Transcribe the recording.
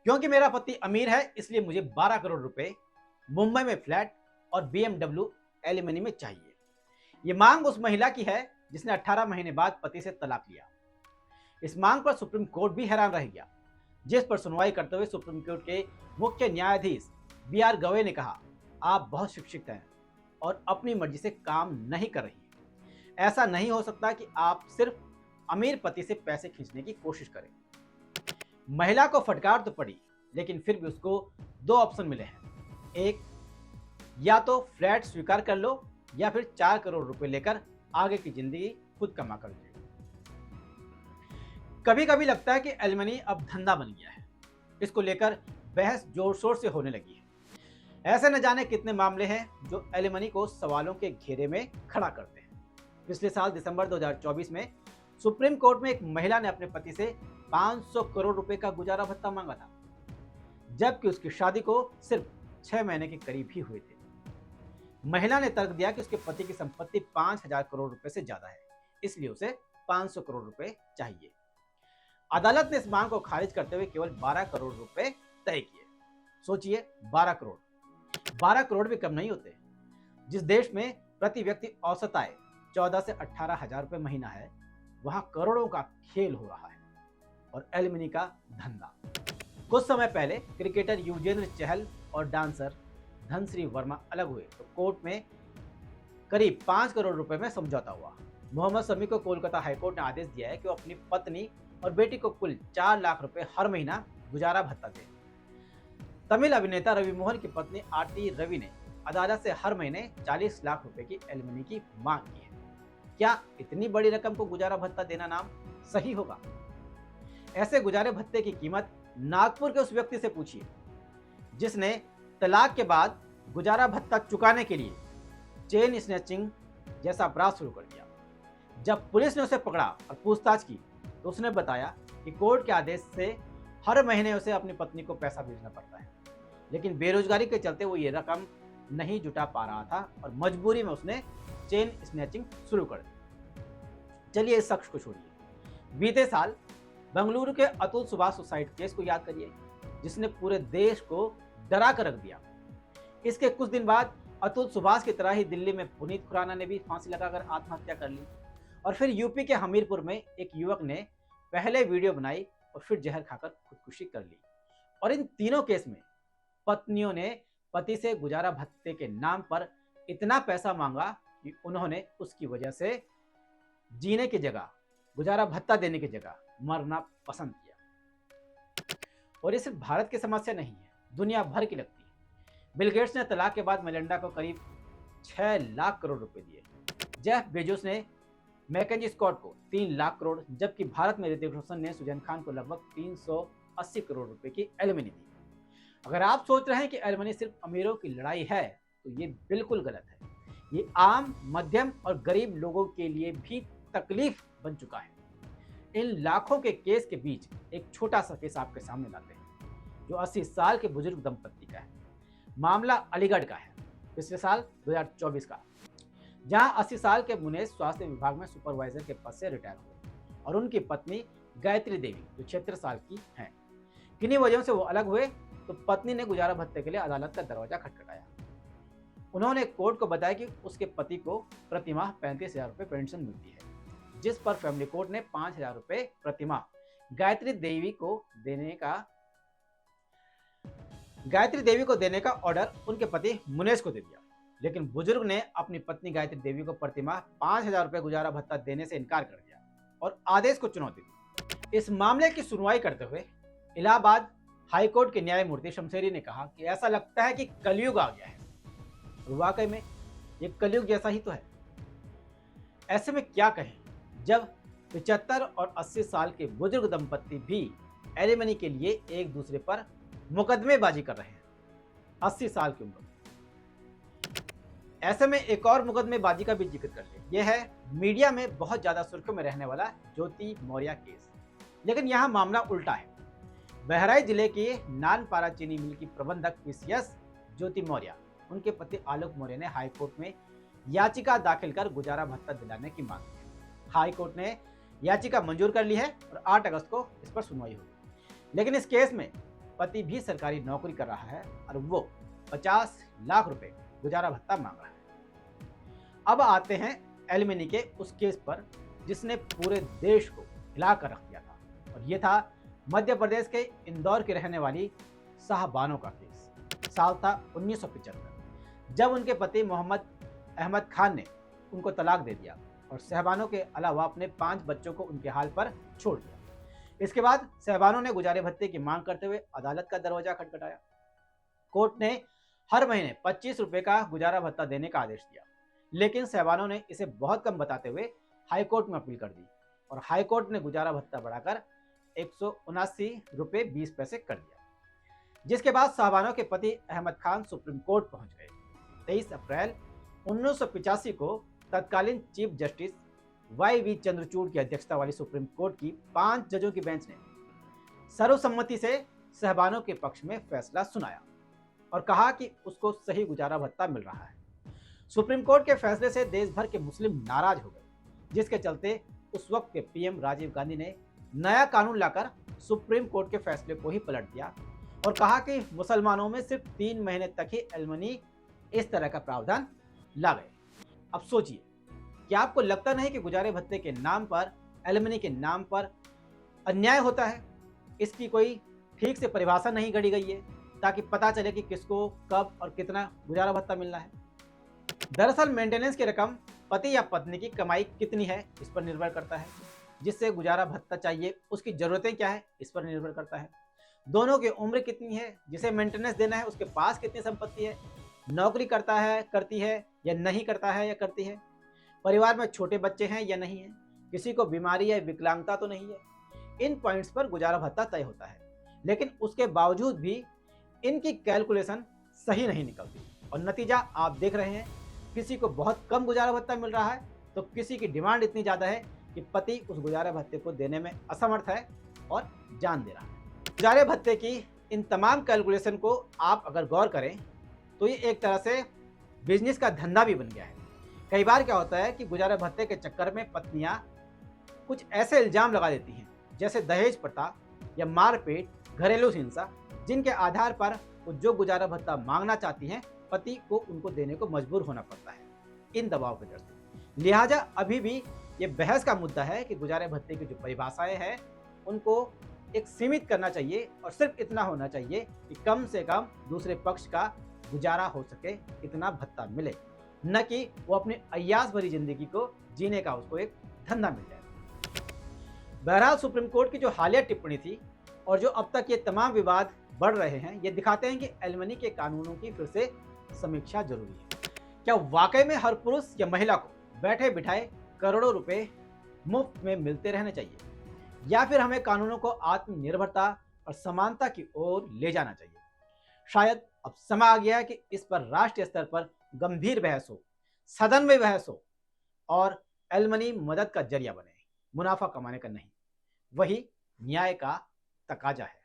क्योंकि मेरा पति अमीर है इसलिए मुझे 12 करोड़ रुपए मुंबई में फ्लैट और BMW एलिमनी में चाहिए। ये मांग उस महिला की है जिसने 18 महीने बाद पति से तलाक लिया। इस मांग पर सुप्रीम कोर्ट भी हैरान रह गया, जिस पर सुनवाई करते हुए सुप्रीम कोर्ट के मुख्य न्यायाधीश BR गवई ने कहा, आप बहुत शिक्षित हैं और अपनी मर्जी से काम नहीं कर रही हैं। ऐसा नहीं हो सकता कि आप सिर्फ अमीर पति से पैसे खींचने की कोशिश करें। महिला को फटकार तो पड़ी, लेकिन फिर भी उसको दो ऑप्शन मिले हैं। एक, या तो फ्लैट स्वीकार कर लो या फिर 4 करोड़ रुपए लेकर आगे की जिंदगी खुद कमा कर लो। कभी कभी लगता है कि एलिमनी अब धंधा बन गया है। इसको लेकर बहस जोर शोर से होने लगी है। ऐसे न जाने कितने मामले हैं जो एलिमनी को सवालों के घेरे में खड़ा करते हैं। पिछले साल दिसंबर 2024 में सुप्रीम कोर्ट में एक महिला ने अपने पति से 500 करोड़ रुपए का गुजारा भत्ता मांगा था, जबकि उसकी शादी को सिर्फ 6 महीने के करीब ही हुए थे। महिला ने तर्क दिया कि उसके पति की संपत्ति 5000 करोड़ रुपए से ज्यादा है, इसलिए उसे 500 करोड़ रुपए चाहिए। अदालत ने इस मांग को खारिज करते हुए केवल 12 करोड़ रुपए तय किए। सोचिए, 12 करोड़ भी कम नहीं होते। जिस देश में प्रति व्यक्ति औसत आय 14 से 18 हजार रुपए महीना है, वहां करोड़ों का खेल हो रहा है और एलिमनी का धंधा। कुछ समय पहले क्रिकेटर युजवेंद्र चहल और डांसर धनश्री वर्मा अलग हुए तो कोर्ट में करीब 5 करोड़ रुपए में समझौता हुआ। मोहम्मद शमी को कोलकाता हाईकोर्ट ने आदेश दिया है कि वो अपनी पत्नी और बेटी को कुल 4 लाख रुपए हर महीना गुजारा भत्ता दे। तमिल अभिनेता रवि मोहन की पत्नी आरती रवि ने अदालत से हर महीने 40 लाख रुपए की एलिमनी की मांग की है। क्या इतनी बड़ी रकम को गुजारा भत्ता देना नाम सही होगा? ऐसे गुजारे भत्ते की कीमत नागपुर के उस व्यक्ति से पूछिए जिसने तलाक के बाद गुजारा भत्ता चुकाने के लिए चेन स्नैचिंग जैसा अपराध शुरू कर दिया। जब पुलिस ने उसे पकड़ा और पूछताछ की तो उसने बताया कि कोर्ट के आदेश से हर महीने उसे अपनी पत्नी को पैसा भेजना पड़ता है, लेकिन बेरोजगारी के चलते वो ये रकम नहीं जुटा पा रहा था और मजबूरी में उसने चेन स्नैचिंग शुरू कर दी। चलिए इस शख्स को छोड़िए। बीते साल बेंगलुरु के अतुल सुभाष सुसाइड केस को याद करिए, जिसने पूरे देश को डरा कर रख दिया। इसके कुछ दिन बाद अतुल सुभाष की तरह ही दिल्ली में पुनीत खुराना ने भी फांसी लगाकर आत्महत्या कर ली और फिर यूपी के हमीरपुर में एक युवक ने पहले वीडियो बनाई और फिर जहर खाकर खुदकुशी कर ली। और इन तीनों केस में पत्नियों ने पति से गुजारा भत्ते के नाम पर इतना पैसा मांगा कि उन्होंने उसकी वजह से जीने की जगह, गुजारा भत्ता देने की जगह मरना पसंद किया। और ये सिर्फ भारत की समस्या नहीं है, दुनिया भर की लगती है। बिल गेट्स ने तलाक के बाद मेलिंडा को करीब 6 लाख करोड़ रुपए दिए। जेफ बेजोस ने मैकेंजी स्कॉट को 3 लाख करोड़, जबकि भारत में ऋतिक रोशन ने सुजैन खान को लगभग 380 करोड़ रुपए की एलिमनी दी। अगर आप सोच रहे हैं कि एलिमनी सिर्फ अमीरों की लड़ाई है तो ये बिल्कुल गलत है। ये आम, मध्यम और गरीब लोगों के लिए भी तकलीफ बन चुका है। इन लाखों के केस के बीच एक छोटा सा केस आपके सामने लाते हैं जो 80 साल के बुजुर्ग दंपत्ति का है। मामला अलीगढ़ का है, पिछले साल 2024 का, जहां 80 साल के मुनेश स्वास्थ्य विभाग में सुपरवाइजर के पद से रिटायर हुए और उनकी पत्नी गायत्री देवी जो 76 साल की हैं। किन्हीं वजहों से वो अलग हुए तो पत्नी ने गुजारा भत्ते के लिए अदालत का दरवाजा खटखटाया। उन्होंने कोर्ट को बताया कि उसके पति को प्रतिमाह 35,000 रुपये पेंशन मिलती है, जिस पर फैमिली कोर्ट ने 5,000 रुपये प्रतिमाह गायत्री देवी को देने का ऑर्डर उनके पति मुनेश को दे दिया। लेकिन बुजुर्ग ने अपनी पत्नी गायत्री देवी को प्रतिमाह 5,000 रुपये गुजारा भत्ता देने से इनकार कर दिया और आदेश को चुनौती दी। इस मामले की सुनवाई करते हुए इलाहाबाद हाईकोर्ट के न्यायमूर्ति शमशेरी ने कहा कि ऐसा लगता है कि कलयुग आ गया है। और वाकई में ये कलयुग जैसा ही तो है। ऐसे में क्या कहें जब 75 और 80 साल के बुजुर्ग दंपत्ति भी एलिमनी के लिए एक दूसरे पर मुकदमेबाजी कर रहे हैं 80 साल की उम्र में। ऐसे में एक और मुकदमेबाजी का भी जिक्र कर ले। यह है मीडिया में बहुत ज्यादा सुर्खियों में रहने वाला ज्योति मौर्य केस। लेकिन यहाँ मामला उल्टा है। बहराइच जिले के नानपारा चीनी मिल की प्रबंधक PCS ज्योति मौर्य, उनके पति आलोक मौर्य ने हाईकोर्ट में याचिका दाखिल कर गुजारा भत्ता दिलाने की मांग की है। हाईकोर्ट ने याचिका मंजूर कर ली है और 8 अगस्त को इस पर सुनवाई होगी। लेकिन इस केस में पति भी सरकारी नौकरी कर रहा है और वो 50 लाख रुपए गुजारा भत्ता मांग रहा है। अब आते हैं एलिमनी के उस केस पर जिसने पूरे देश को हिला कर रख दिया था, और ये था मध्य प्रदेश के इंदौर की रहने वाली शाहबानो का केस। साल था 1975, जब उनके पति मोहम्मद अहमद खान ने उनको तलाक दे दिया और शहबानो के अलावा अपने 5 बच्चों को उनके हाल पर छोड़ दिया। इसके बाद शहबानो ने गुजारे भत्ते की मांग करते हुए अदालत का दरवाजा खटखटाया। कोर्ट ने हर महीने 25 रुपए का गुजारा भत्ता देने का आदेश दिया, लेकिन शहबानो ने इसे बहुत कम बताते हुए हाईकोर्ट में अपील कर दी और हाईकोर्ट ने गुजारा भत्ता बढ़ाकर 179 रुपए 20 पैसे कर दिया, जिसके बाद शहबानो के पति अहमद खान सुप्रीम कोर्ट पहुंच गए। 23 अप्रैल 1985 को तत्कालीन चीफ जस्टिस YV चंद्रचूड़ की अध्यक्षता वाली सुप्रीम कोर्ट की 5 जजों की बेंच ने सर्वसम्मति से शहबानो के पक्ष में फैसला सुनाया और कहा कि उसको सही गुजारा भत्ता मिल रहा है। सुप्रीम कोर्ट के फैसले से देश भर के मुस्लिम नाराज हो गए, जिसके चलते उस वक्त के पीएम राजीव गांधी ने नया कानून लाकर सुप्रीम कोर्ट के फैसले को ही पलट दिया और कहा कि मुसलमानों में सिर्फ 3 महीने तक ही एलिमनी इस तरह का प्रावधान ला गए। अब सोचिए, क्या आपको लगता नहीं कि गुजारे भत्ते के नाम पर, एलिमनी के नाम पर अन्याय होता है? इसकी कोई ठीक से परिभाषा नहीं गढ़ी गई है ताकि पता चले कि किसको कब और कितना गुजारा भत्ता मिलना है। दरअसल मेंटेनेंस की रकम पति या पत्नी की कमाई कितनी है इस पर निर्भर करता है, जिससे गुजारा भत्ता चाहिए उसकी जरूरतें क्या है इस पर निर्भर करता है। दोनों की उम्र कितनी है, जिसे मेंटेनेंस देना है उसके पास कितनी संपत्ति है, नौकरी करता है, करती है या नहीं करता है या करती है, परिवार में छोटे बच्चे हैं या नहीं है, किसी को बीमारी या विकलांगता तो नहीं है। इन पॉइंट्स पर गुजारा भत्ता तय होता है, लेकिन उसके बावजूद भी इनकी कैलकुलेशन सही नहीं निकलती और नतीजा आप देख रहे हैं। किसी को बहुत कम गुजारा भत्ता मिल रहा है तो किसी की डिमांड इतनी ज़्यादा है कि पति उस गुजारा भत्ते को देने में असमर्थ है और जान दे रहा है। गुजारे भत्ते की इन तमाम कैलकुलेशन को आप अगर गौर करें तो ये एक तरह से बिजनेस का धंधा भी बन गया है। कई बार क्या होता है कि गुजारा भत्ते के चक्कर में पत्नियां कुछ ऐसे इल्जाम लगा देती हैं, जैसे दहेज प्रथा या मारपीट, घरेलू हिंसा, जिनके आधार पर वो जो गुजारा भत्ता मांगना चाहती हैं पति को उनको देने को मजबूर होना पड़ता है इन दबाव के चलते। लिहाजा अभी भी ये बहस का मुद्दा है कि गुजारे भत्ते की जो परिभाषाएं हैं उनको एक सीमित करना चाहिए और सिर्फ इतना होना चाहिए कि कम से कम दूसरे पक्ष का गुजारा हो सके, इतना भत्ता मिले, न कि वो अपनी अय्यास भरी जिंदगी को जीने का उसको एक धंधा मिल जाए। बहरहाल सुप्रीम कोर्ट की जो हालिया टिप्पणी थी और जो अब तक ये तमाम विवाद बढ़ रहे हैं, ये दिखाते हैं कि एलिमनी के कानूनों की फिर से समीक्षा जरूरी है। क्या वाकई में हर पुरुष या महिला को बैठे बिठाए करोड़ों रुपए मुफ्त में मिलते रहने चाहिए, या फिर हमें कानूनों को आत्मनिर्भरता और समानता की ओर ले जाना चाहिए? शायद अब समय आ गया है कि इस पर राष्ट्रीय स्तर पर गंभीर बहस हो, सदन में बहस हो और एलिमनी मदद का जरिया बने, मुनाफा कमाने का नहीं। वही न्याय का तकाजा है।